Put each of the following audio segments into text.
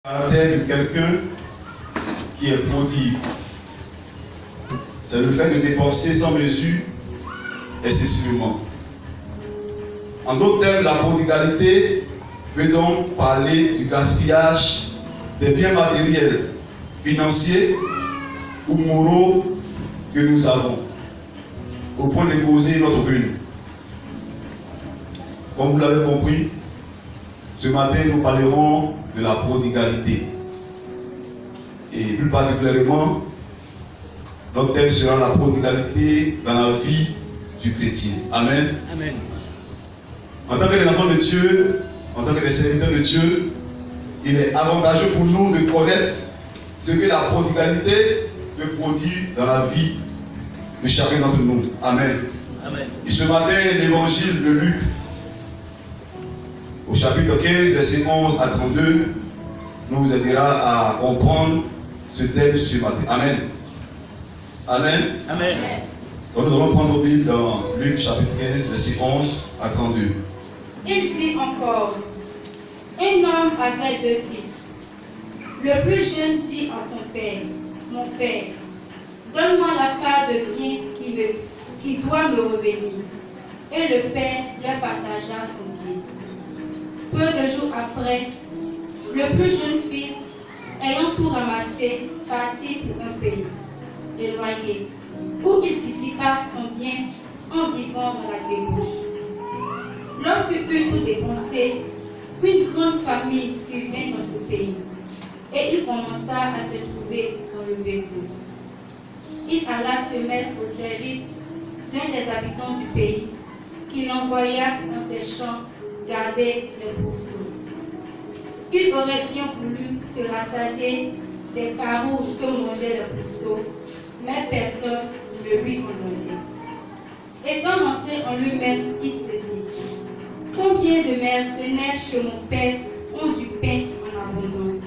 caractère de quelqu'un qui est prodigue, c'est le fait de dépenser sans mesure excessivement. En d'autres termes, la prodigalité peut donc parler du gaspillage des biens matériels, financiers ou moraux que nous avons, au point de causer notre ruine. Comme vous l'avez compris, ce matin nous parlerons de la prodigalité. Et plus particulièrement, notre thème sera la prodigalité dans la vie du chrétien. Amen. Amen. En tant que des enfants de Dieu, en tant que des serviteurs de Dieu, il est avantageux pour nous de connaître ce que la prodigalité peut produire dans la vie de chacun d'entre nous. Amen. Amen. Et ce matin, l'évangile de Luc, au chapitre 15, versets 11 à 32, nous aidera à comprendre ce thème ce matin. Amen. Amen. Amen. Donc nous allons prendre nos Bibles dans Luc chapitre 15, versets 11 à 32. Il dit encore, un homme avait 2 fils. Le plus jeune dit à son père, mon père, donne-moi la part de bien qui doit me revenir. Et le père leur partagea son bien. Peu de jours après, le plus jeune fils, ayant tout ramassé, partit pour un pays éloigné, où il dissipa son bien en vivant dans la débauche. Lorsqu'il eut tout dépensé, une grande famille survint dans ce pays, et il commença à se trouver dans le besoin. Il alla se mettre au service d'un des habitants du pays, qui l'envoya dans ses champs garder les pourceaux. Il aurait bien voulu se rassasier des carouges que mangeaient les pourceaux, mais personne ne lui en donnait. Étant rentré en lui-même, il se dit, combien de mercenaires chez mon père ont du pain en abondance,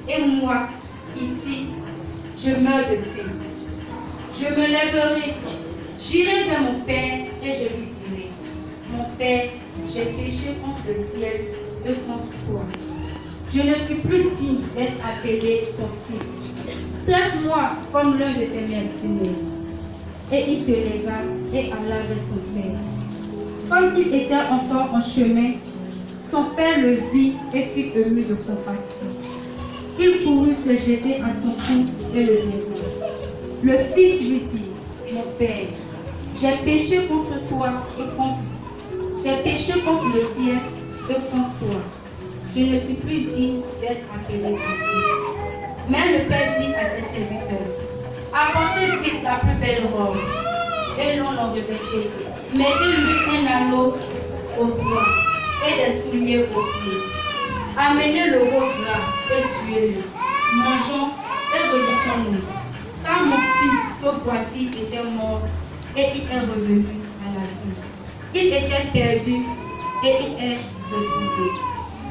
et moi, ici, je meurs de faim. Je me lèverai, j'irai vers mon père et je lui dirai, mon père, j'ai péché contre le ciel et contre toi. Je ne suis plus digne d'être appelé ton fils. Traite-moi comme l'un de tes mercenaires. Et il se leva et alla vers son père. Comme il était encore en chemin, son père le vit et fut ému de compassion. Il courut se jeter à son cou et le baisa. Le fils lui dit, mon père, j'ai péché contre toi et contre J'ai péché contre le ciel et contre toi. Je ne suis plus digne d'être appelé ton fils. Mais le père dit à ses serviteurs, apportez vite la plus belle robe. Et l'on l'en revêtait. Mettez-lui un anneau au doigt et des souliers aux pieds. Amenez le veau gras et tuez-le. Mangeons et relissons-nous. Car mon fils que voici était mort et il est revenu à la vie. Il était perdu et il est retrouvé.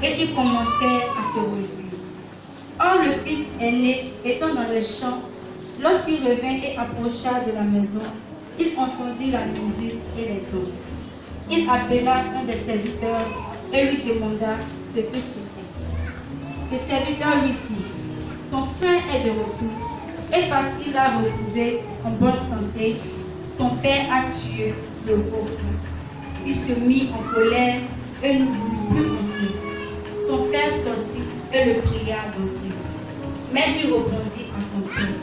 Et il commençait à se réjouir. Or le fils aîné, étant dans le champ, lorsqu'il revint et approcha de la maison, il entendit la musique et les danses. Il appela un des serviteurs et lui demanda ce que c'était. Ce serviteur lui dit, ton frère est de retour, et parce qu'il l'a retrouvé en bonne santé, ton père a tué le veau. Il se mit en colère et ne voulut plus entrer. Son père sortit et le pria d'entrer. Mais il répondit à son père,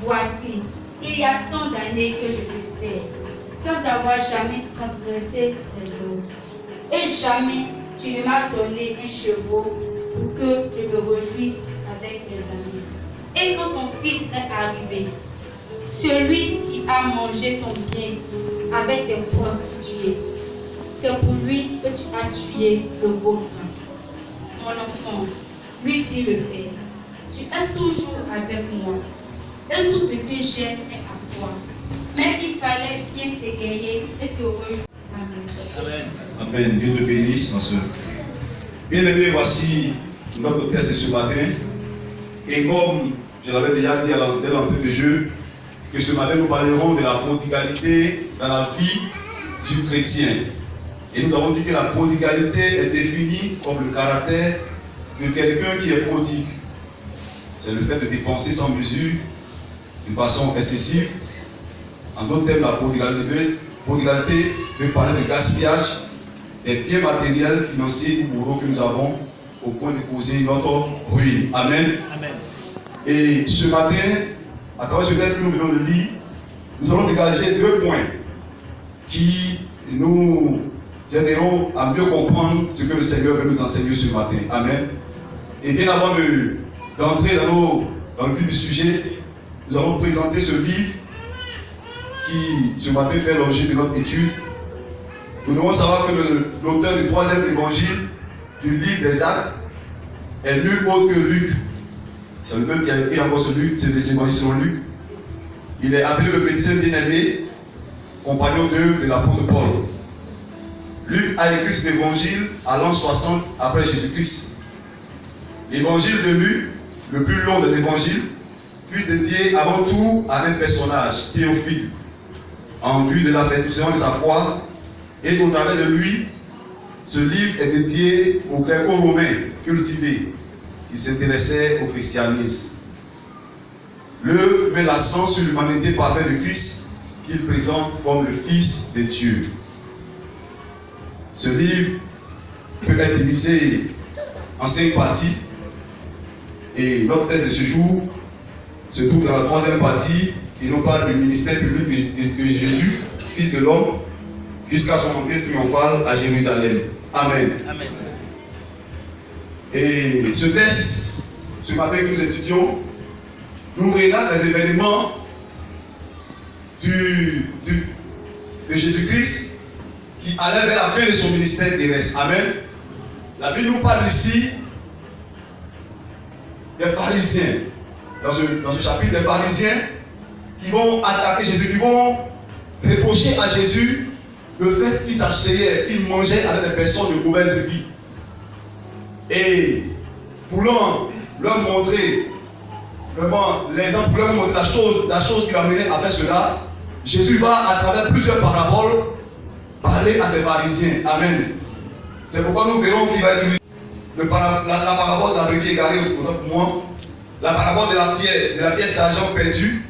voici, il y a tant d'années que je te sers, sans avoir jamais transgressé les ordres. Et jamais tu ne m'as donné un chevreau pour que je me réjouisse avec mes amis. Et quand ton fils est arrivé, celui qui a mangé ton bien avec des prostituées, c'est pour lui que tu as tué le veau gras. Mon enfant, lui dit le père, tu es toujours avec moi, et tout ce que j'ai est à toi. Mais il fallait bien s'égayer et se réjouir. Amen. Amen. Amen. Dieu te bénisse, ma soeur. Bien-aimés, voici notre texte ce matin. Et comme je l'avais déjà dit dès l'entrée de jeu, que ce matin nous parlerons de la prodigalité dans la vie du chrétien. Et nous avons dit que la prodigalité est définie comme le caractère de quelqu'un qui est prodigue. c'est le fait de dépenser sans mesure, d'une façon excessive. En d'autres termes, la prodigalité veut parler de gaspillage des biens matériels, financiers ou moraux que nous avons au point de causer notre ruine. Amen. Amen. Et ce matin, à travers ce texte que nous venons de lire, nous allons dégager 2 points qui nous aideront à mieux comprendre ce que le Seigneur veut nous enseigner ce matin. Amen. Et bien avant d'entrer dans le vif du sujet, nous allons présenter ce livre qui, ce matin, fait l'objet de notre étude. Nous devons savoir que l'auteur du 3e évangile du livre des Actes est nul autre que Luc. C'est le même qui a écrit encore ce Luc, c'est l'évangile selon Luc. Il est appelé le médecin bien-aimé, compagnon d'œuvre de l'apôtre Paul. Luc a écrit cet évangile à l'an 60 après Jésus-Christ. L'évangile de Luc, le plus long des évangiles, fut dédié avant tout à un personnage, Théophile, en vue de l'affirmation de sa foi, et au travers de lui, ce livre est dédié aux gréco-romains cultivés qui s'intéressaient au christianisme. L'œuvre met l'accent sur l'humanité parfaite de Christ qu'il présente comme le Fils de Dieu. Ce livre peut être divisé en 5 parties et notre texte de ce jour se trouve dans la 3e partie qui nous parle du ministère public de Jésus, Fils de l'homme, jusqu'à son entrée triomphale à Jérusalem. Amen. Amen. Et ce texte, ce matin que nous étudions, nous relate les événements de Jésus-Christ qui allait vers la fin de son ministère terrestre. Amen. La Bible nous parle ici des pharisiens. Dans ce chapitre, des pharisiens qui vont attaquer Jésus, qui vont reprocher à Jésus le fait qu'il s'asseyait, il mangeait avec des personnes de mauvaise vie. Et voulant leur montrer vraiment l'exemple, pour leur montrer la chose qui l'a mené à faire cela, Jésus va à travers plusieurs paraboles parler à ces pharisiens. Amen. C'est pourquoi nous verrons qu'il va utiliser la parabole de la brebis égarée pour moi, la parabole de la pièce d'argent perdue,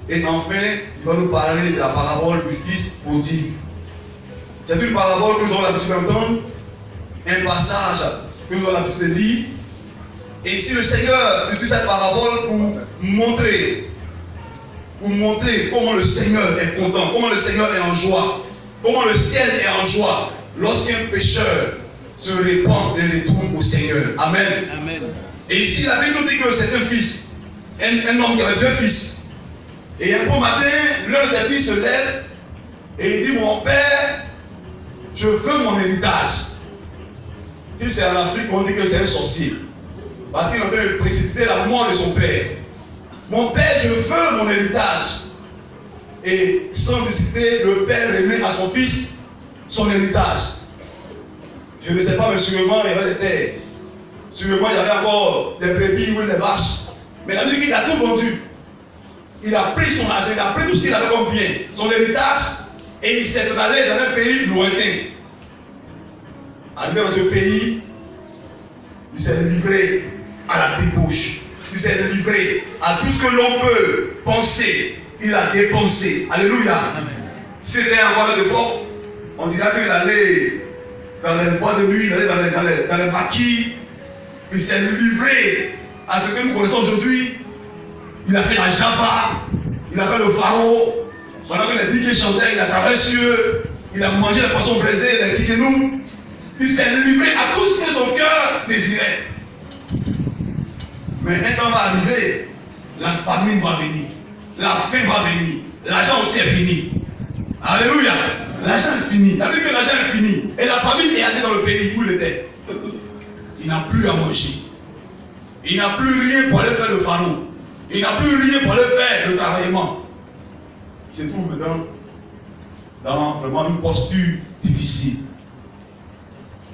et enfin il va nous parler de la parabole du fils prodigue. C'est une parabole que nous avons l'habitude d'entendre, un passage que nous avons l'habitude de lire. Et ici le Seigneur utilise cette parabole pour montrer comment le Seigneur est content, comment le Seigneur est en joie, comment le ciel est en joie lorsqu'un pécheur se répand et retourne au Seigneur. Amen. Amen. Et ici la Bible nous dit que c'est un fils, un homme qui avait 2 fils. Et un beau matin, l'un de ses fils se lève et il dit: mon père, je veux mon héritage. Si c'est en Afrique, on dit que c'est un sorcier. Parce qu'il est en train de précipiter la mort de son père. Mon père, je veux mon héritage. Et sans discuter, le père remet à son fils son héritage. Je ne sais pas, mais sûrement il y avait des terres. Sûrement il y avait encore des brebis ou des vaches. Mais la Bible dit qu'il a tout vendu. Il a pris son argent, il a pris tout ce qu'il avait comme bien, son héritage, et il s'est allé dans un pays lointain. Arrivé dans ce pays, il s'est livré à la débauche. Il s'est livré à tout ce que l'on peut penser. Il a dépensé. Alléluia. Si c'était encore à l'époque, on dirait qu'il allait dans les bois de nuit, il allait dans les maquis. Il s'est livré à ce que nous connaissons aujourd'hui. Il a fait la Java, il a fait le pharaon. Pendant que les digues chantaient, il a travaillé sur eux. Il a mangé les poissons braisés, les kikenou. Il s'est livré à tout ce que son cœur désirait. Mais un temps va arriver, la famine va venir, la faim va venir, l'argent aussi est fini. Alléluia. L'argent est fini. La Bible dit que l'argent est fini. Et la famine est allée dans le pays où il était. Il n'a plus à manger. Il n'a plus rien pour aller faire le pharaon. Il n'a plus rien pour aller faire le travaillement. Il se trouve maintenant dans vraiment une posture difficile.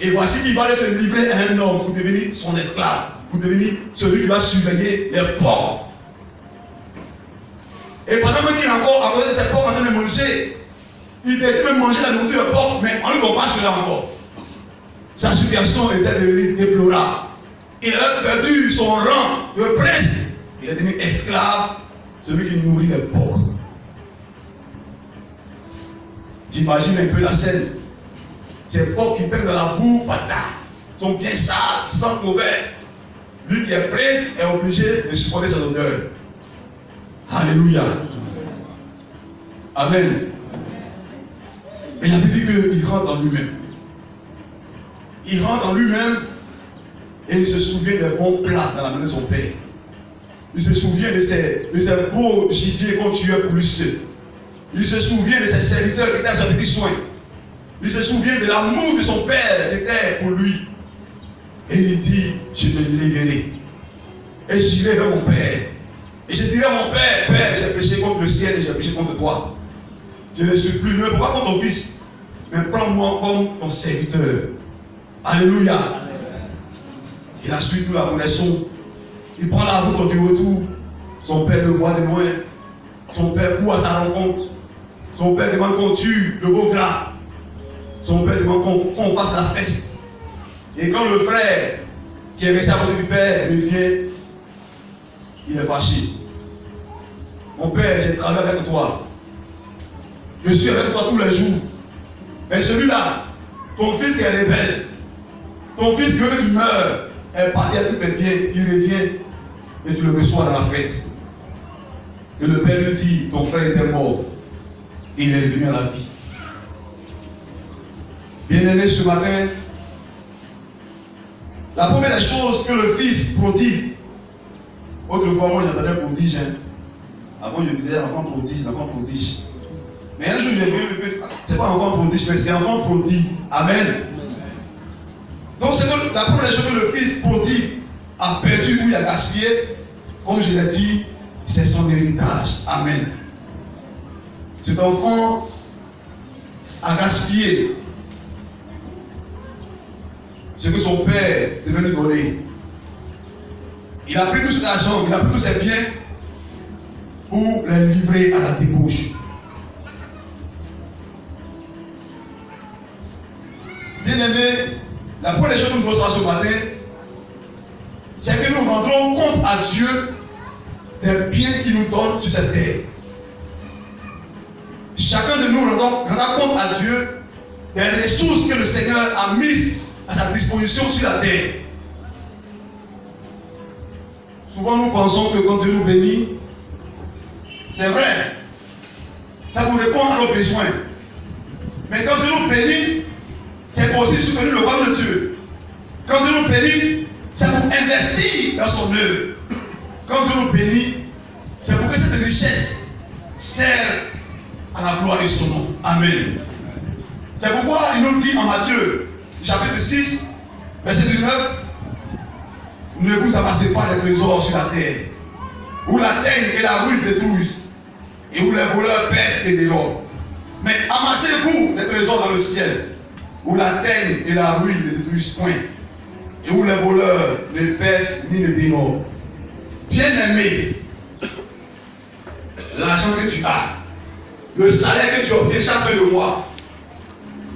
Et voici qu'il va aller se livrer à un homme pour devenir son esclave, pour devenir celui qui va surveiller les porcs. Et pendant qu'il est encore à côté de ses porcs en train de manger, il décide de manger la nourriture de porc, mais on ne lui comprend pas cela encore. Sa situation était devenue déplorable. Il avait perdu son rang de prince Il est devenu esclave, celui qui nourrit les porcs. J'imagine un peu la scène. Ces porcs qui prennent de la boue, sont bien sales, sans mauvais. Lui qui est prince est obligé de supporter cette odeur. Alléluia. Amen. Mais la Bible dit qu'il rentre en lui-même. Il rentre en lui-même et il se souvient des bons plats dans la maison de son père. Il se souvient de ces beaux gibiers qu'on tuait pour lui seul. Il se souvient de ses serviteurs qui étaient à son petit soin. Il se souvient de l'amour que son père était pour lui. Et il dit, je me lèverai. Et j'irai vers mon père. Et je dirai à mon père, Père, j'ai péché contre le ciel et j'ai péché contre toi. Je ne suis plus, ne me prends pas comme ton fils, mais prends-moi comme ton serviteur. Alléluia. Et la suite, nous la connaissons. Il prend la route du retour. Son père le voit de loin. Son père court à sa rencontre. Son père demande qu'on tue le veau gras. Son père demande qu'on fasse la fête. Et quand le frère qui est resté à côté du père revient, il est fâché. Mon père, j'ai travaillé avec toi. Je suis avec toi tous les jours. Mais celui-là, ton fils qui est rebelle, ton fils qui veut que tu meurs, est parti à tous tes biens, il revient et tu le reçois dans la fête. Et le père lui dit, ton frère était mort. Et il est revenu à la vie. Bien-aimé, ce matin, la première chose que le fils prodigue, autrefois moi j'entendais prodige. Avant je disais enfant prodige. Mais un jour j'ai vu, c'est pas enfant prodige, mais c'est enfant prodigue. Amen. Donc c'est la première chose que le fils prodigue a perdu ou il a gaspillé, comme je l'ai dit, c'est son héritage. Amen. Cet enfant a gaspillé ce que son père devait lui donner. Il a pris tout cet argent, il a pris tous ses biens pour les livrer à la débauche. Bien aimé, la première chose que nous devons faire ce matin, c'est que nous rendrons compte à Dieu des biens qu'il nous donne sur cette terre. Chacun de nous rendra compte à Dieu des ressources que le Seigneur a mises à sa disposition sur la terre. Souvent nous pensons que quand Dieu nous bénit, c'est vrai, ça vous répond à nos besoins. Mais quand Dieu nous bénit, c'est pour aussi soutenir le roi de Dieu. Quand Dieu nous bénit, c'est pour investir dans son œuvre. Quand Dieu nous bénit, c'est pour que cette richesse serve à la gloire de son nom. Amen. C'est pourquoi il nous dit en Matthieu, chapitre 6, verset 19, ne vous amassez pas les trésors sur la terre, où la terre et la ruine détruisent, et où les voleurs percent et dérobent. Mais amassez-vous des trésors dans le ciel, où la terre et la ruine ne détruisent point, et où les voleurs ne percent ni ne dérobent. Bien-aimé, l'argent que tu as, le salaire que tu obtiens chaque fin de mois,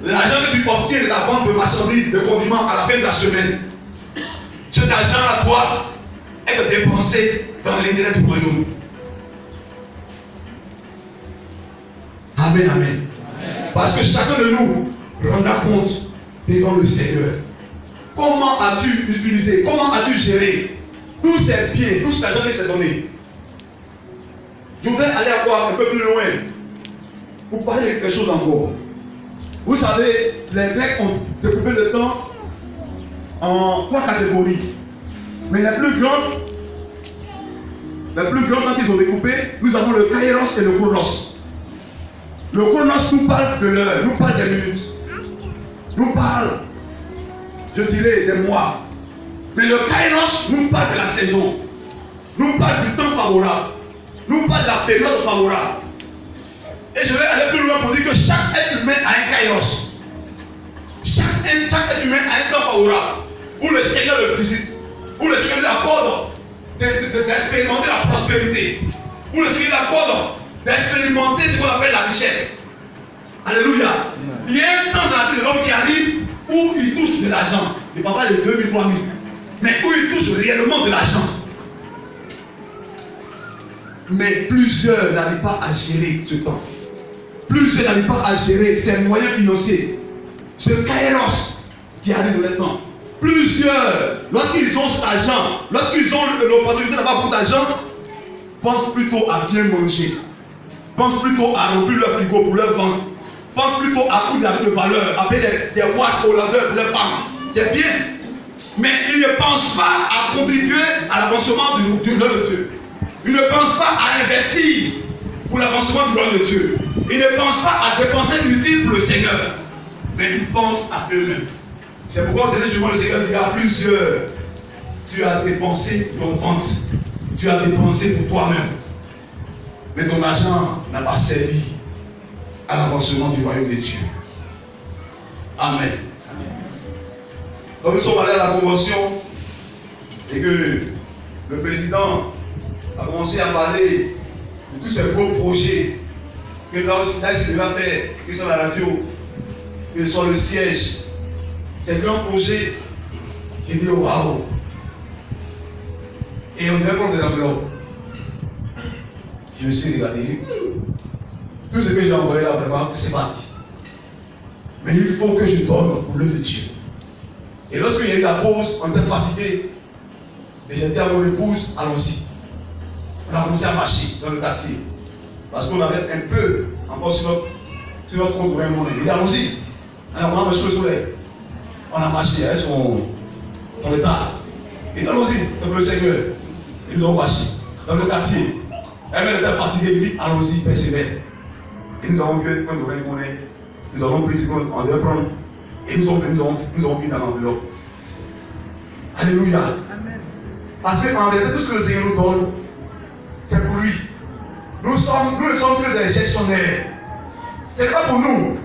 l'argent que tu obtiens de la vente de marchandises, de condiments à la fin de la semaine, cet argent à toi est dépensé dans l'intérêt du royaume. Amen, amen, amen. Parce que chacun de nous rendra compte devant le Seigneur. Comment as-tu utilisé, comment as-tu géré tous ces biens, tout cet argent que je t'ai donné? Je voudrais aller encore un peu plus loin pour parler de quelque chose encore. Vous savez, les Grecs ont découpé le temps en 3 catégories. Mais les plus grandes, quand ils ont découpé, nous avons le Kairos et le Chronos. Le Chronos nous parle de l'heure, nous parle des minutes, nous parle, je dirais, des mois. Mais le Kairos nous parle de la saison, nous parle du temps favorable, nous parle de la période favorable. Et je vais aller plus loin pour dire que chaque être humain a un Kairos. Chaque être humain a un temps favorable où le Seigneur le visite, où le Seigneur lui accorde d'expérimenter la prospérité, où le Seigneur lui accorde d'expérimenter ce qu'on appelle la richesse. Alléluia. Il y a un temps dans la vie de l'homme qui arrive où il touche de l'argent. Je ne parle pas de 2000, 3000, mais où il touche réellement de l'argent. Mais plusieurs n'arrivent pas à gérer ce temps. Plusieurs n'arrivent pas à gérer ces moyens financiers. Ce kairos qui arrive maintenant. Plusieurs, lorsqu'ils ont cet argent, lorsqu'ils ont l'opportunité d'avoir beaucoup d'argent, pensent plutôt à bien manger. Pensent plutôt à remplir leur frigo pour leur vente. Pensent plutôt à coûter de valeur, à payer des watts hollandais pour leurs femmes. C'est bien. Mais ils ne pensent pas à contribuer à l'avancement du royaume de Dieu. Ils ne pensent pas à investir pour l'avancement du royaume de Dieu. Ils ne pensent pas à dépenser l'utile pour le Seigneur. Mais ils pensent à eux-mêmes. C'est pourquoi le Seigneur dit à plusieurs, tu as dépensé ton vente. Tu as dépensé pour toi-même. Mais ton argent n'a pas servi à l'avancement du royaume de Dieu. Amen. Donc nous sommes allés à la convention et que le président a commencé à parler de tous ces gros projets que là, il va faire, que sur la radio, que sur le siège. Ces grands projets, j'ai dit waouh! Et on devait prendre des enveloppes. Je me suis regardé. Tout ce que j'ai envoyé là, vraiment, c'est parti. Mais il faut que je donne pour l'œuvre de Dieu. Et lorsqu'il y a eu la pause, on était fatigué. Et j'ai dit à mon épouse, allons-y. On a commencé à marcher dans le quartier. Parce qu'on avait un peu encore sur notre compte pour un moment. Il dit, allons-y. Alors on a marché au soleil. On a marché avec son état. Et allons-y, donc le Seigneur. Ils ont marché dans le quartier. Elle était fatiguée, il dit, allons-y, persévère. Et nous avons vu, quand nous avons monnaie, nous avons pris ce qu'on devait prendre. Et nous avons mis dans l'enveloppe. Alléluia. Amen. Parce qu'en réalité, tout ce que le Seigneur nous donne, c'est pour lui. Nous ne sommes que des gestionnaires. Ce n'est pas pour nous.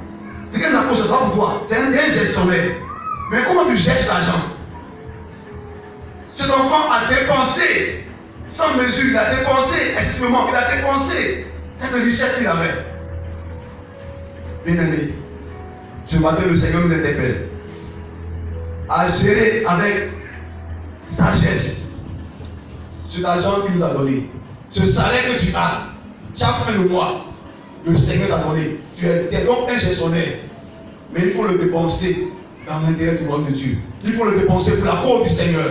C'est qu'un approche, ce n'est pas pour toi. C'est un gestionnaire. Mais comment tu gestes l'argent? Cet enfant a dépensé sans mesure, il a dépensé excessivement, il a dépensé cette richesse qu'il avait. Bien-aimé, ce matin, le Seigneur nous interpelle à gérer avec sagesse cet argent qu'il nous a donné. Ce salaire que tu as, chaque fin de mois, le Seigneur t'a donné. Tu es donc un gestionnaire. Mais il faut le dépenser dans l'intérêt du royaume de Dieu. Il faut le dépenser pour la cause du Seigneur.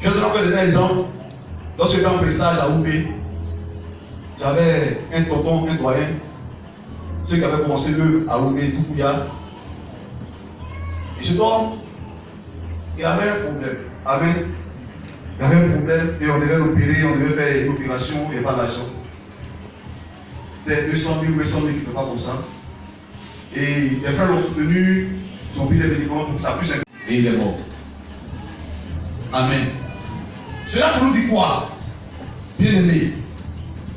Je vais te donner un exemple. Lorsque j'étais en prestage à Oumé, j'avais un tonton, un doyen, ceux qui avaient commencé l'œuvre à Oumé, Doukouya. Et ce homme, il avait un problème. Amen. Il avait un problème et on devait l'opérer, on devait faire une opération, il n'y avait pas d'argent. C'était 200 000 ou 100 000, quelque part comme ça. Et les frères l'ont soutenu, ils ont pris les médicaments pour que ça puisse être. Et il est mort. Amen. Cela pour nous dire quoi? Bien aimé,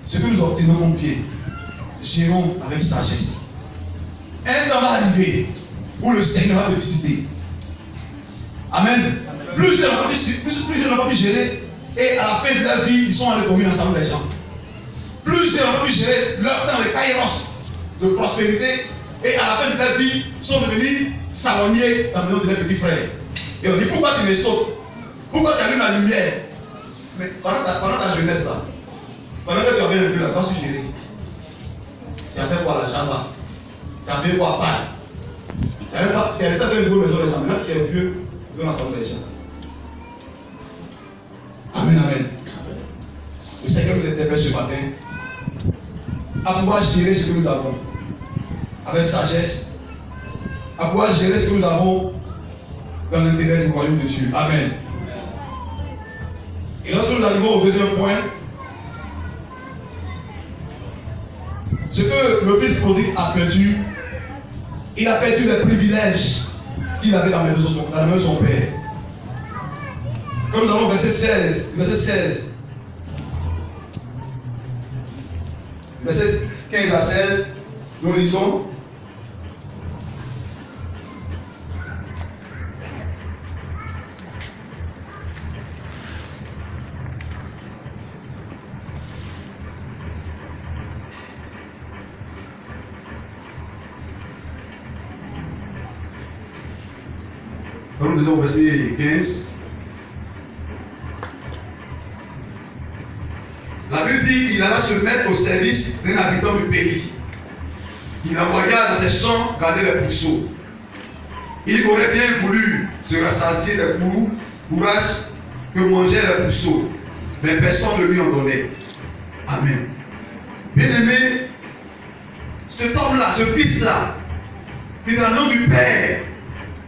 ce que nous obtenons comme bien, gérons avec sagesse. Un temps va arriver où le Seigneur va te visiter. Amen. Plusieurs n'ont pas pu gérer et à la fin de leur vie, ils sont allés dormir ensemble des gens. Plusieurs n'ont pas pu gérer leur temps de kairos, de prospérité, et à la fin de leur vie, sont devenus salonniers dans le nom de leurs petits frères. Et on dit, pourquoi tu me sautes? Pourquoi tu allumes la lumière? Mais pendant ta jeunesse là, pendant que tu avais un peu là, pas su gérer. Tu as fait quoi la jamba? Tu as fait quoi pas? Tu es resté avec une bonne maison des gens. Maintenant tu es vieux, tu dois l'ensemble des gens. Amen, amen. Le Seigneur nous interpelle ce matin à pouvoir gérer ce que nous avons avec sagesse, à pouvoir gérer ce que nous avons dans l'intérêt du royaume de Dieu. Amen. Et lorsque nous arrivons au deuxième point, ce que le fils prodigue a perdu, il a perdu les privilèges qu'il avait dans la maison de son père. Comme nous avons verset 16, verset 15 à 16, nous lisons. Nous lisons au verset 15. il alla se mettre au service d'un habitant du pays. Il envoya dans ses champs garder les pourceaux. Il aurait bien voulu se rassasier des courrages que mangeaient les pourceaux, mais personne ne lui en donnait. Amen. Bien-aimé, cet homme-là, ce fils-là, qui dans le nom du Père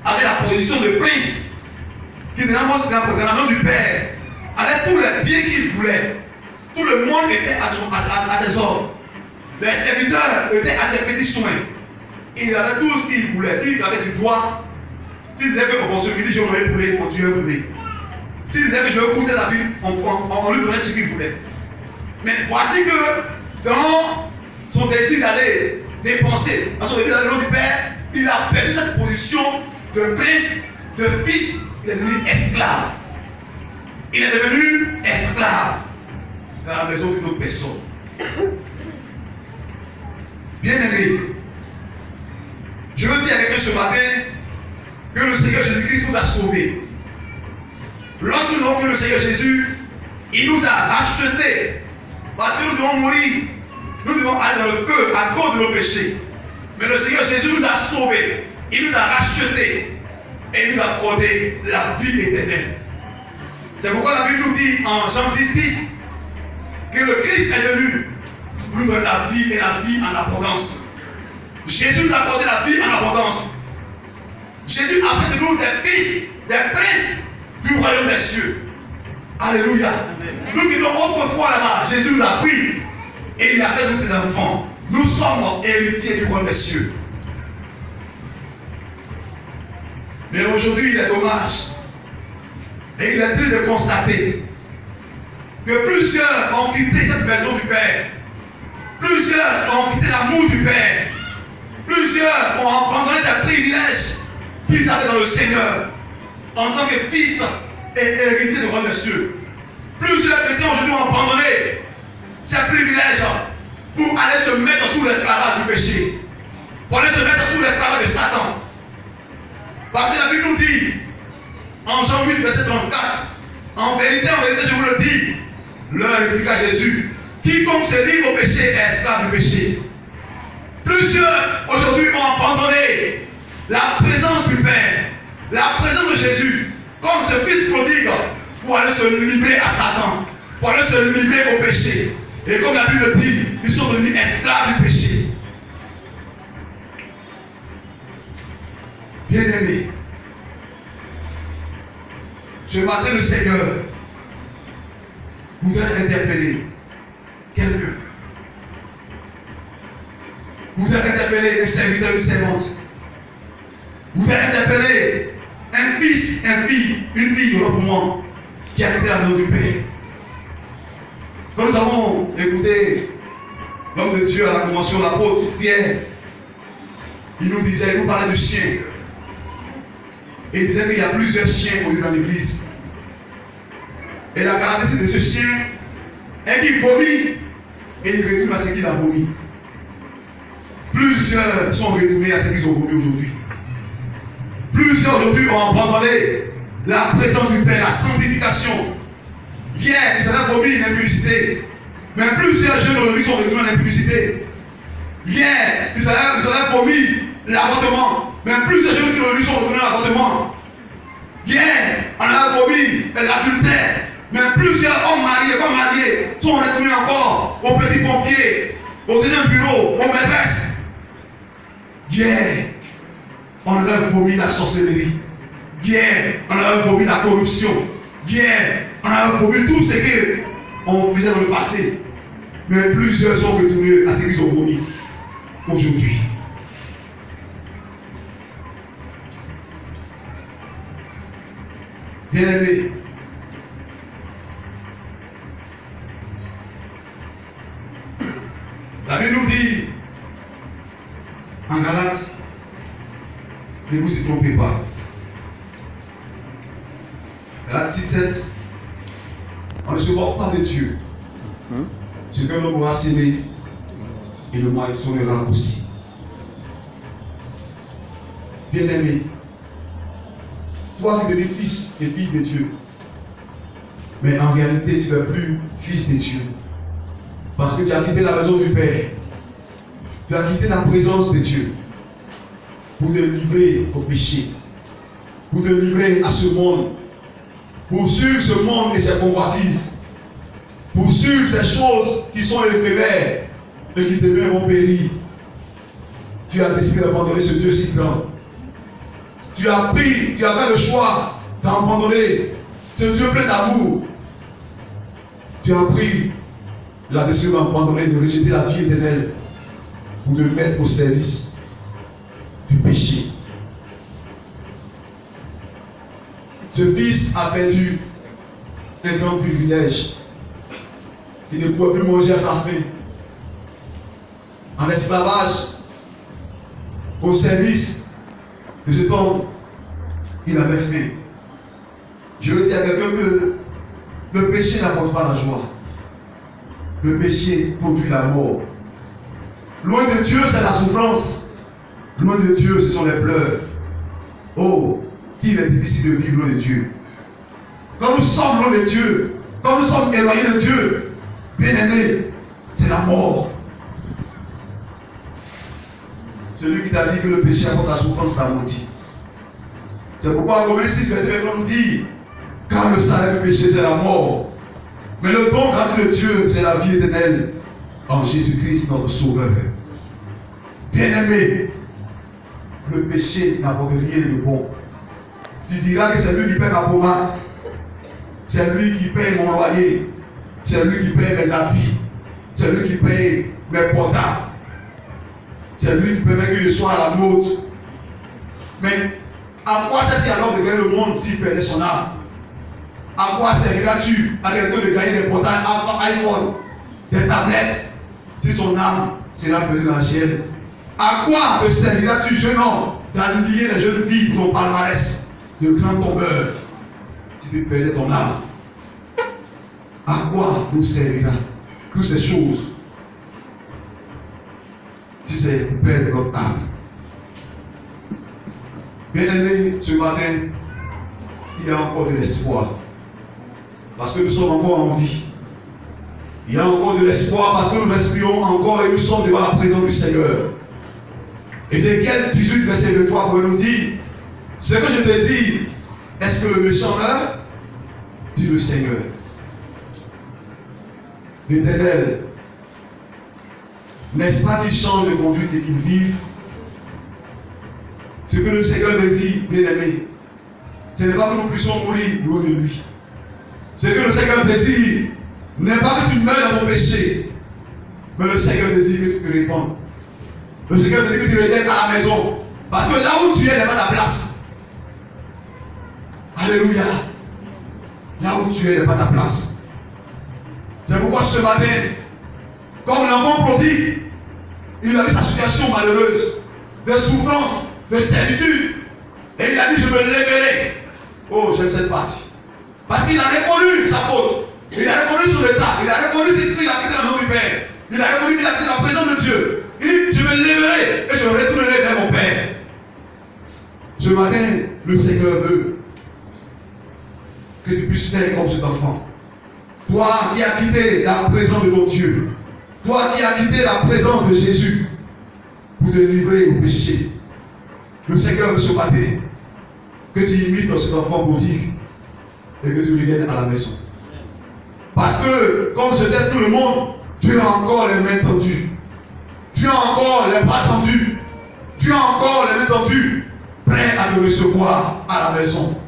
avait la position de prince, qui dans le nom du Père avait tous les biens qu'il voulait. Tout le monde était à ses ordres. Les serviteurs étaient à ses petits soins. Il avait tout ce qu'il voulait. S'il avait du droit, s'il disait qu'on se midi, je vais poulet, on tuait un poulet. S'il disait que je veux goûter la vie, on lui donnait ce qu'il voulait. Mais voici que dans son désir d'aller dépenser, dans son désir d'aller au nom du Père, il a perdu cette position de prince, de fils, il est devenu esclave. Il est devenu esclave dans la maison d'une autre personne. Bien-aimé, je veux dire à quelqu'un ce matin que le Seigneur Jésus-Christ nous a sauvés. Lorsque nous avons vu le Seigneur Jésus, il nous a rachetés. Parce que nous devons mourir, nous devons aller dans le feu à cause de nos péchés. Mais le Seigneur Jésus nous a sauvés, il nous a rachetés et il nous a accordé la vie éternelle. C'est pourquoi la Bible nous dit en Jean 10:10 que le Christ est venu nous donner la vie et la vie en abondance. Jésus nous a accordé la vie en abondance. Jésus a fait de nous des fils, des princes du royaume des cieux. Alléluia. Nous qui étions autrefois là-bas, Jésus nous a pris et il a fait de ses enfants. Nous sommes héritiers du royaume des cieux. Mais aujourd'hui, il est dommage et il est triste de constater que plusieurs ont quitté cette maison du Père. Plusieurs ont quitté l'amour du Père. Plusieurs ont abandonné ces privilèges qu'ils avaient dans le Seigneur en tant que fils et héritiers du royaume des cieux. Plusieurs chrétiens aujourd'hui ont abandonné ces privilèges pour aller se mettre sous l'esclavage du péché, pour aller se mettre sous l'esclavage de Satan. Parce que la Bible nous dit, en Jean 8, verset 34, en vérité, je vous le dis, leur répliqua Jésus, quiconque se livre au péché est esclave du péché. Plusieurs aujourd'hui ont abandonné la présence du Père, la présence de Jésus, comme ce fils prodigue, pour aller se livrer à Satan, pour aller se livrer au péché. Et comme la Bible dit, ils sont devenus esclaves du péché. Bien-aimés, ce matin le Seigneur voudrait interpeller quelqu'un. Voudrait interpeller les serviteurs et servantes. Voudrait interpeller un fils, une fille de notre moment qui a quitté la maison du Père. Quand nous avons écouté l'homme de Dieu à la convention, l'apôtre Pierre, il nous parlait du chien. Et il disait qu'il y a plusieurs chiens aujourd'hui dans l'église. Et la caractéristique de ce chien est qu'il vomit et il retourne à ce qu'il a vomi. Plusieurs sont retournés à ce qu'ils ont vomi aujourd'hui. Plusieurs aujourd'hui ont abandonné la présence du Père, la sanctification. Hier, ils avaient vomi l'impudicité. Mais plusieurs jeunes aujourd'hui sont retournés à l'impudicité. Hier, ils avaient vomi l'avortement. Mais plusieurs jeunes aujourd'hui sont retournés à l'avortement. Hier, on avait vomi l'adultère. Mais plusieurs hommes mariés sont retournés encore aux petits pompiers, au deuxième bureau, aux maîtresses. Hier, on avait vomi la sorcellerie. Hier, on avait vomi la corruption. Hier, on avait vomi tout ce qu'on faisait dans le passé. Mais plusieurs sont retournés à ce qu'ils ont vomi aujourd'hui. Bien-aimés, la Bible nous dit en Galates, ne vous y trompez pas. Galates 6:7, on ne se moque pas de Dieu. Ce que l'homme aura sémé, et le moissonnera aussi. Bien-aimé, toi qui es fils et fille de Dieu, mais en réalité tu n'es plus fils de Dieu. Parce que tu as quitté la maison du Père. Tu as quitté la présence de Dieu pour te livrer au péché, pour te livrer à ce monde, pour suivre ce monde et ses convoitises, pour suivre ces choses qui sont éphémères et qui demain vont périr. Tu as décidé d'abandonner ce Dieu si grand. Tu as fait le choix d'abandonner ce Dieu plein d'amour. Tu as pris la décision d'abandonner, de rejeter la vie éternelle pour te mettre au service du péché. Ce fils a perdu un grand privilège. Il ne pouvait plus manger à sa faim. En esclavage, au service de cet homme, il avait faim. Je veux dire à quelqu'un que le péché n'apporte pas la joie. Le péché produit la mort. Loin de Dieu, c'est la souffrance. Loin de Dieu, ce sont les pleurs. Oh, qu'il est difficile de vivre loin de Dieu. Quand nous sommes loin de Dieu, quand nous sommes éloignés de Dieu, bien aimé, c'est la mort. Celui qui t'a dit que le péché apporte la souffrance t'a menti. C'est pourquoi Romains 6, verset 23 nous dit, car le salaire du péché, c'est la mort. Mais le don gratuit de Dieu, c'est la vie éternelle en Jésus-Christ, notre Sauveur. Bien-aimé, le péché n'apporte rien de bon. Tu diras que c'est lui qui paie ma pommade, c'est lui qui paye mon loyer, c'est lui qui paye mes habits, c'est lui qui paye mes portables, c'est lui qui permet que je sois à la mode. Mais à quoi sert-il alors de gagner le monde s'il perdait son âme? À quoi serviras-tu à quelqu'un de gagner des portails, iPhone, des tablettes, si son âme sera perdue dans la gêne? À quoi te serviras-tu, jeune homme, d'admirer les jeunes filles pour ton palmarès de grand tombeur si tu perdais ton âme? À quoi nous servira toutes ces choses si c'est pour perdre notre âme? Bien-aimé, ce matin, il y a encore de l'espoir. Parce que nous sommes encore en vie. Il y a encore de l'espoir parce que nous respirons encore et nous sommes devant la présence du Seigneur. Ézéchiel 18, verset 23 pour nous dire, ce que je désire, est-ce que le méchant meurt? Dit le Seigneur. L'Éternel, n'est-ce pas qu'il change de conduite et qu'il vive? Ce que le Seigneur désire, bien-aimé, ce n'est pas que nous puissions mourir loin de lui. Ce que le Seigneur désire n'est pas que tu meurs dans ton péché, mais le Seigneur désire que tu te répandes. Le Seigneur désire que tu reviennes à la maison. Parce que là où tu es n'est pas ta place. Alléluia. Là où tu es n'est pas ta place. C'est pourquoi ce matin, comme l'enfant prodigue, il a eu sa situation malheureuse, de souffrance, de servitude. Et il a dit, je me lèverai. Oh, j'aime cette partie. Parce qu'il a reconnu sa faute. Il a reconnu son état. Il a reconnu qu'il a quitté la maison du Père. Il a reconnu qu'il a quitté la présence de Dieu. Il dit, je me lèverai et je retournerai vers mon Père. Ce matin, le Seigneur veut que tu puisses faire comme cet enfant. Toi qui as quitté la présence de ton Dieu. Toi qui as quitté la présence de Jésus pour te livrer au péché. Le Seigneur veut ce matin que tu imites cet enfant prodigue et que tu reviennes à la maison. Parce que, comme se laisse tout le monde, tu as encore les mains tendues. Tu as encore les bras tendus. Tu as encore les mains tendues, prêt à te recevoir à la maison.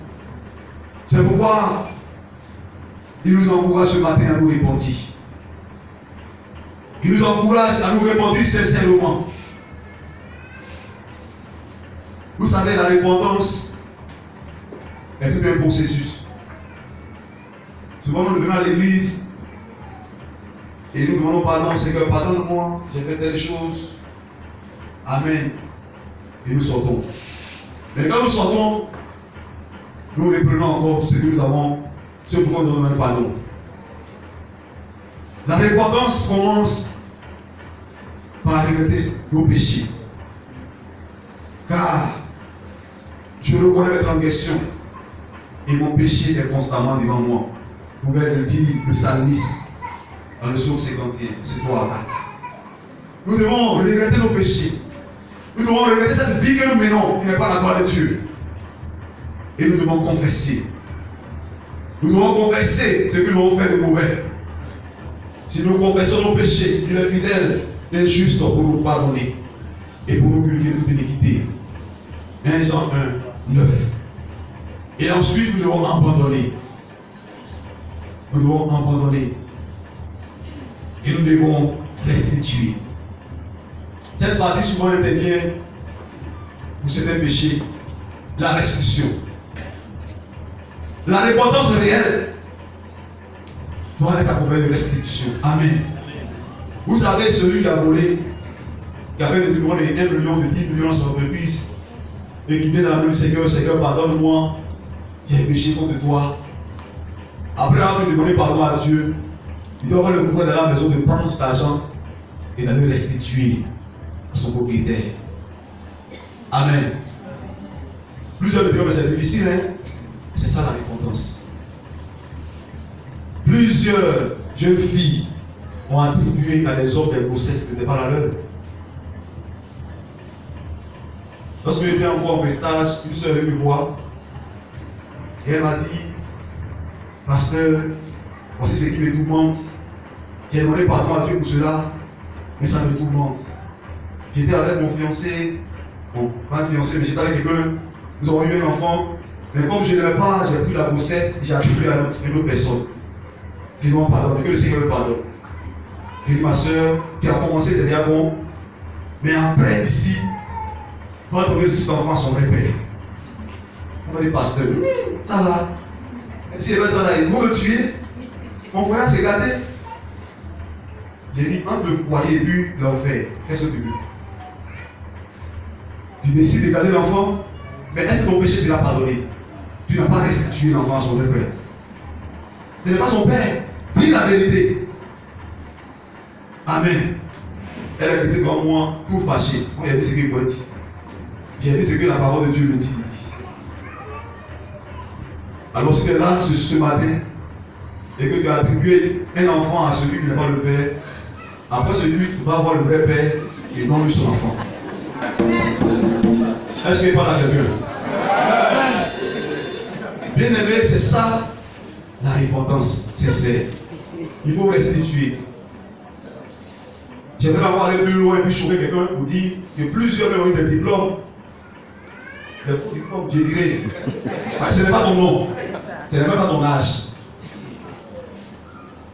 C'est pourquoi il nous encourage ce matin à nous repentir. Il nous encourage à nous repentir sincèrement. Vous savez, la repentance est tout un processus. Souvent, nous venons à l'église et nous demandons pardon, Seigneur, pardonne-moi, j'ai fait telle chose. Amen. Et nous sortons. Mais quand nous sortons, nous reprenons encore ce que nous avons, ce pourquoi nous donnons pardon. La repentance commence par regretter nos péchés. Car je reconnais mes transgressions et mon péché est constamment devant moi. Vous pouvez le dire, le psalmiste. dans le psaume 51, c'est 3 à 4. Nous devons regretter nos péchés. Nous devons regretter cette vie que nous menons, qui n'est pas la gloire de Dieu. Et nous devons confesser. Nous devons confesser ce que nous avons fait de mauvais. Si nous confessons nos péchés, il est fidèle et juste pour nous pardonner et pour nous purifier de toute iniquité. 1 Jean 1, 9. Et ensuite, nous devons abandonner. Nous devons abandonner. Et nous devons restituer. Cette partie souvent intervient pour certains péchés, la restitution. La repentance réelle doit être accompagnée de restitution. Amen. Vous savez, celui qui a volé, qui avait demandé 1 million de 10 millions sur l'entreprise, et qui vient dans la main du Seigneur, Seigneur, pardonne-moi, j'ai péché contre toi. Après avoir demandé pardon à Dieu, il doit avoir le pouvoir dans la maison de prendre cet argent et d'aller restituer à son propriétaire. Amen. Plusieurs me diront, mais c'est difficile, hein? C'est ça la repentance. Plusieurs jeunes filles ont attribué à des hommes des grossesses qui n'étaient pas la leur. Lorsque j'étais encore en prestage, une soeur est venue me voir et elle m'a dit, pasteur, voici ce qui me tourmente. J'ai demandé pardon à Dieu pour cela, mais ça me tourmente. J'étais avec mon fiancé, bon, pas un fiancé, mais j'étais avec quelqu'un, nous avons eu un enfant, mais comme je n'aimais pas, j'ai pris la grossesse, j'ai attribué à une autre personne. J'ai dit, pardon, que le Seigneur me pardonne. J'ai dit, ma soeur, tu as commencé, c'est bien bon, mais après, ici, va donner cet enfant à son vrai père. On va dire, pasteur, ça va. Si les ça là, ils vont le tuer. Mon frère s'est gâté. J'ai dit, entre le foyer et puis l'enfer, qu'est-ce que tu veux? Tu décides de garder l'enfant, mais est-ce que ton péché sera pardonné? Tu n'as pas restitué l'enfant à son vrai père. Ce n'est pas son père. Dis la vérité. Amen. Elle a été devant moi, tout fâchée. Moi, il a dit ce qu'il doit dire. J'ai dit ce que la parole de Dieu me dit. Alors si tu es là ce matin et que tu as attribué un enfant à celui qui n'est pas le père, après celui va avoir le vrai père et non lui son enfant. Est-ce qu'il n'est pas là quelqu'un? Bien aimé, c'est ça la repentance sincère. Il faut restituer. J'aimerais avoir aller plus loin et puis choquer quelqu'un pour dire que plusieurs ont eu des diplômes. Des faux diplômes, je dirais. Ce n'est pas ton nom. Ce n'est même pas ton âge.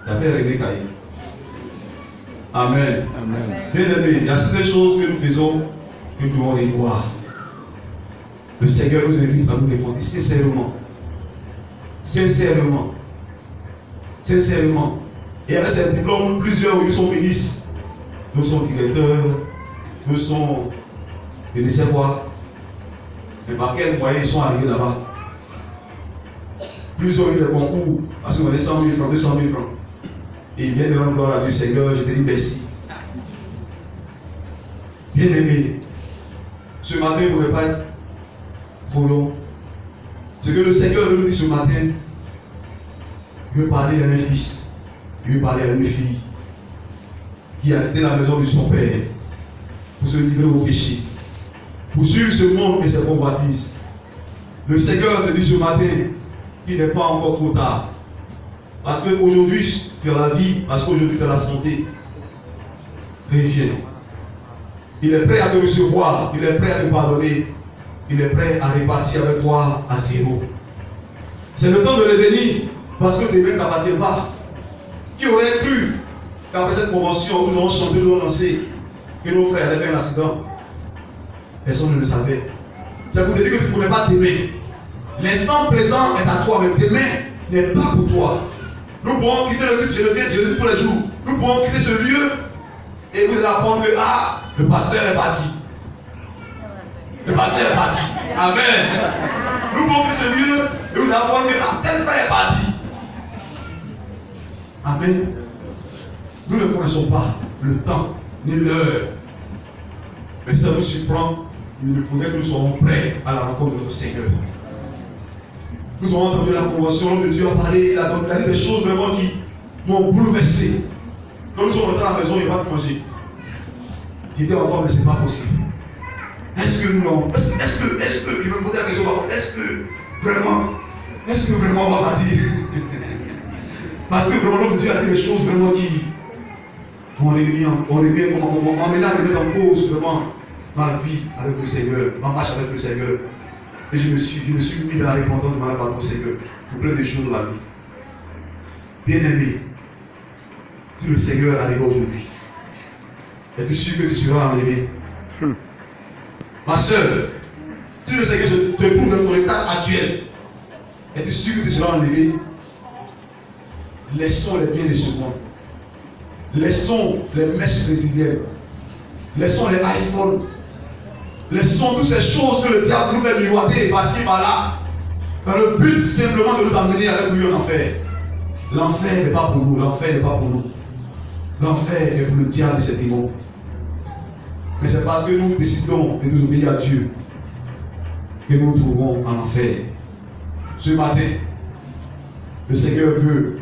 Tu as fait rêver Caïn. Amen. Amen. Bien aimé, il y a certaines choses que nous faisons que nous devons les voir. Le Seigneur nous invite à nous répondre sincèrement. Sincèrement. Sincèrement. Et avec ces diplômes, plusieurs ils sont ministres. Nous sommes directeurs, nous sommes, je ne sais quoi, mais par quel moyen ils sont arrivés là-bas. Plusieurs ont eu des concours, parce qu'on avait 100 000 francs, 200 000 francs. Et ils viennent de rendre gloire à Dieu, Seigneur, je te dis merci. Bien aimé, ce matin ne pourrait pas être trop long. Ce que le Seigneur nous dit ce matin, il veut parler à un fils, il veut parler à une fille qui a quitté la maison de son père pour se livrer au péché, pour suivre ce monde et ses convoitises. Le Seigneur te dit ce matin qu'il n'est pas encore trop tard. Parce qu'aujourd'hui, tu as la vie, parce qu'aujourd'hui, tu as la santé. Reviens. Il est prêt à te recevoir, il est prêt à te pardonner, il est prêt à repartir avec toi à zéro. C'est le temps de revenir, parce que demain n'appartient pas. Qui aurait cru qu'après cette convention où nous avons chanté, nous avons dansé, que nos frères avaient fait un accident? Personne ne le savait. C'est pour te dire que tu ne connais pas demain. L'instant présent est à toi, mais demain n'est pas pour toi. Nous pouvons quitter le lieu, je le dis tous les jours, nous pouvons quitter ce lieu et vous allez apprendre que le pasteur est parti. Le pasteur est parti. Amen. Nous pouvons quitter ce lieu et vous allez apprendre que tel frère est parti. Amen. Nous ne connaissons pas le temps ni l'heure. Mais si ça nous surprend, il faudrait que nous soyons prêts à la rencontre de notre Seigneur. Nous avons entendu la convention, l'homme de Dieu a parlé, il a dit des choses vraiment qui nous ont bouleversés. Quand nous sommes rentrés à la maison, il n'y a pas de manger. J'étais enfant, mais ce n'est pas possible. Est-ce que non? Est-ce que, je me posais la question, est-ce que vraiment on va partir? Parce que vraiment, l'homme de Dieu a dit des choses vraiment qui, on remet en cause vraiment ma vie avec le Seigneur, ma marche avec le Seigneur. Et je me suis mis dans la repentance de ma part au Seigneur pour plein de choses de la vie. Bien-aimé, si le Seigneur arrive aujourd'hui, es-tu sûr que tu seras enlevé? Ma soeur, si le Seigneur te prouve dans ton état actuel, es-tu sûr que tu seras enlevé? Laissons les biens de ce monde. Laissons les mèches brésiliennes. Laissons les iPhones. Laissons toutes ces choses que le diable nous fait miroiter et passer par là. Dans le but simplement de nous amener avec lui en enfer. L'enfer n'est pas pour nous. L'enfer n'est pas pour nous. L'enfer est pour le diable et ses démons. Mais c'est parce que nous décidons de nous obéir à Dieu que nous nous trouvons en enfer. Ce matin, le Seigneur veut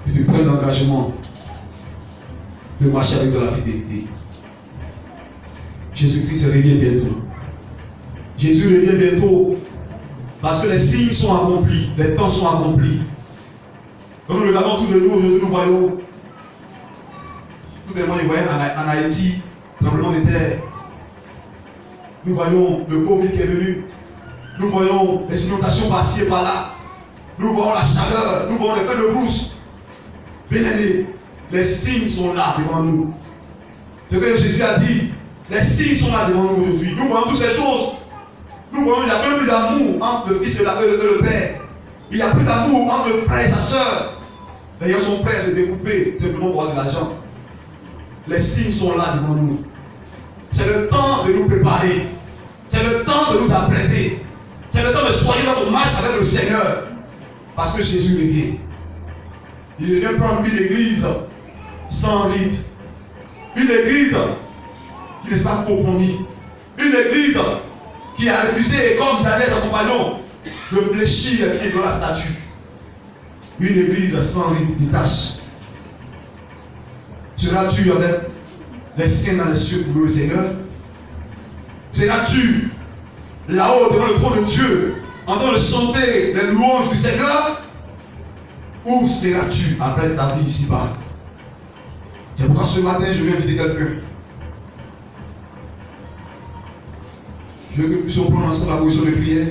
que tu prennes l'engagement de marcher avec de la fidélité. Jésus-Christ revient bientôt. Jésus revient bientôt parce que les signes sont accomplis, les temps sont accomplis. Quand nous regardons tout de nous, aujourd'hui nous voyons tout de même en Haïti, tremblement de terre. Nous voyons le Covid qui est venu. Nous voyons les inondations par-ci et par-là. Nous voyons la chaleur, nous voyons les feux de brousse. Bien-aimés, les signes sont là devant nous. Ce que Jésus a dit, les signes sont là devant nous aujourd'hui. Nous voyons toutes ces choses. Nous voyons qu'il n'y a plus d'amour entre le Fils et le Père. Il n'y a plus d'amour entre le frère et sa soeur. D'ailleurs, son frère s'est découpé simplement pour avoir de l'argent. Les signes sont là devant nous. C'est le temps de nous préparer. C'est le temps de nous apprêter. C'est le temps de soigner notre marche avec le Seigneur. Parce que Jésus revient. Il vient prendre une église sans rite. Une église qui n'est pas compromis. Une église qui a refusé, et comme Daniel et son compagnon, de fléchir les pieds de la statue. Une église sans rite ni tâche. Seras-tu avec les saints dans les cieux pour le Seigneur? Seras-tu là-haut devant le trône de Dieu en train de chanter les louanges du Seigneur? Où seras-tu après ta vie ici-bas? C'est pourquoi ce matin je vais inviter quelqu'un. Je veux que nous puissions prendre ensemble la position de prière.